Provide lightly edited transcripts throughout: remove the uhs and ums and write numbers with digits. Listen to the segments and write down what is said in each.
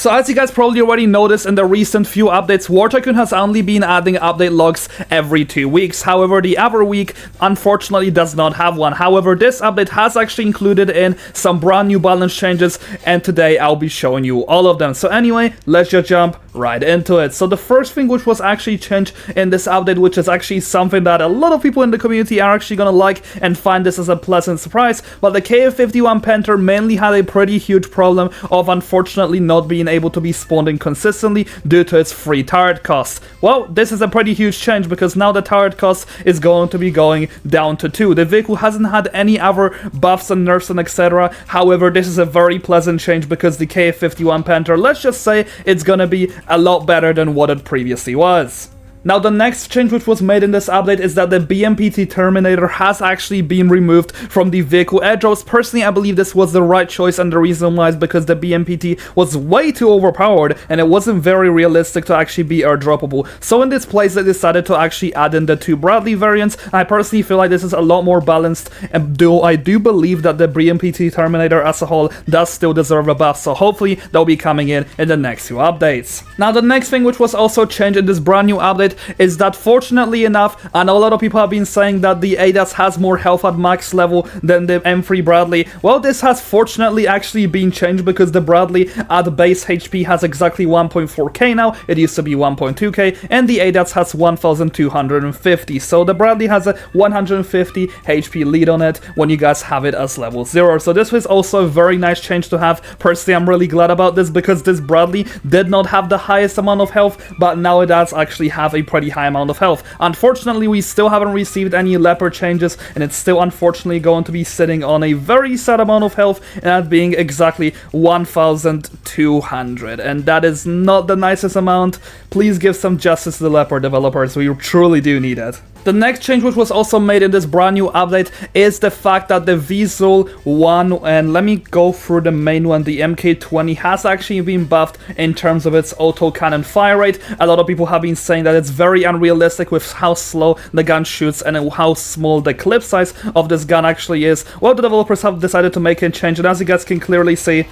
So as you guys probably already noticed in the recent few updates, War Tycoon has only been adding update logs every 2 weeks. However, the other week unfortunately does not have one. However, this update has actually included in some brand new balance changes, and today I'll be showing you all of them. So anyway, let's just jump right into it. So the first thing which was actually changed in this update, which is actually something that a lot of people in the community are actually gonna like and find this as a pleasant surprise, but the KF-51 Panther mainly had a pretty huge problem of unfortunately not being able to be spawning consistently due to its free turret cost. Well, this is a pretty huge change because now the turret cost is going to be going down to 2. The vehicle hasn't had any other buffs and nerfs and etc. However, this is a very pleasant change because the KF-51 Panther, let's just say it's gonna be a lot better than what it previously was. Now, the next change which was made in this update is that the BMPT Terminator has actually been removed from the vehicle airdrops. Personally, I believe this was the right choice, and the reason why is because the BMPT was way too overpowered and it wasn't very realistic to actually be airdroppable. So in this place, they decided to actually add in the 2 Bradley variants. I personally feel like this is a lot more balanced, and though I do believe that the BMPT Terminator as a whole does still deserve a buff, so hopefully they'll be coming in the next few updates. Now, the next thing which was also changed in this brand new update is that, fortunately enough, I know a lot of people have been saying that the ADAS has more health at max level than the M3 Bradley. Well, this has fortunately actually been changed because the Bradley at base HP has exactly 1.4k now. It used to be 1.2k, and the ADAS has 1250. So the Bradley has a 150 HP lead on it when you guys have it as level 0. So this was also a very nice change to have. Personally, I'm really glad about this because this Bradley did not have the highest amount of health, but now it does actually have a pretty high amount of health. Unfortunately, we still haven't received any leopard changes, and it's still unfortunately going to be sitting on a very sad amount of health, and that being exactly 1200, and that is not the nicest amount. Please give some justice to the leopard developers, we truly do need it. The next change which was also made in this brand new update is the fact that the Visual 1, and let me go through the main one, the MK20, has actually been buffed in terms of its autocannon fire rate. A lot of people have been saying that it's very unrealistic with how slow the gun shoots and how small the clip size of this gun actually is. Well, the developers have decided to make a change, and as you guys can clearly see,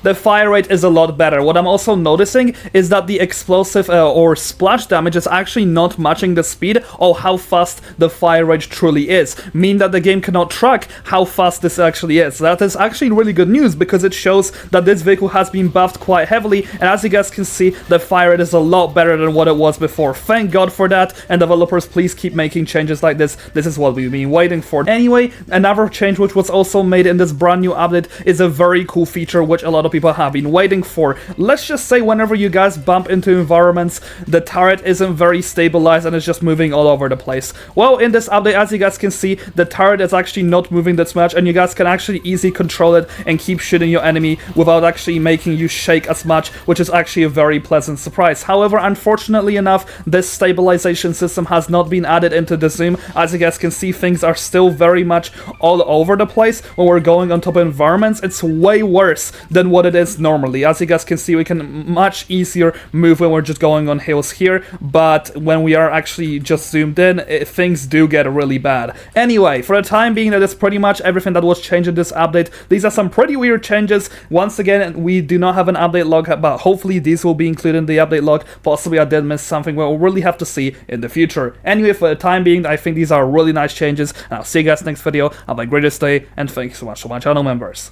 the fire rate is a lot better. What I'm also noticing is that the explosive or splash damage is actually not matching the speed or how fast the fire rate truly is, meaning that the game cannot track how fast this actually is. That is actually really good news because it shows that this vehicle has been buffed quite heavily, and as you guys can see, the fire rate is a lot better than what it was before. Thank God for that, and developers, please keep making changes like this. This is what we've been waiting for. Anyway, another change which was also made in this brand new update is a very cool feature which a lot of people have been waiting for. Let's just say whenever you guys bump into environments, the turret isn't very stabilized and it's just moving all over the place. Well, in this update, as you guys can see, the turret is actually not moving that much, and you guys can actually easily control it and keep shooting your enemy without actually making you shake as much, which is actually a very pleasant surprise. However, unfortunately enough, this stabilization system has not been added into the zoom. As you guys can see, things are still very much all over the place when we're going on top of environments. It's way worse than what it is normally. As you guys can see, we can much easier move when we're just going on hills here, but when we are actually just zoomed in, things do get really bad. Anyway, for the time being, that is pretty much everything that was changed in this update. These are some pretty weird changes. Once again, we do not have an update log, but hopefully these will be included in the update log. Possibly I did miss something, we'll really have to see in the future. Anyway, for the time being, I think these are really nice changes, and I'll see you guys next video. Have a greatest day, and thank you so much to my channel members.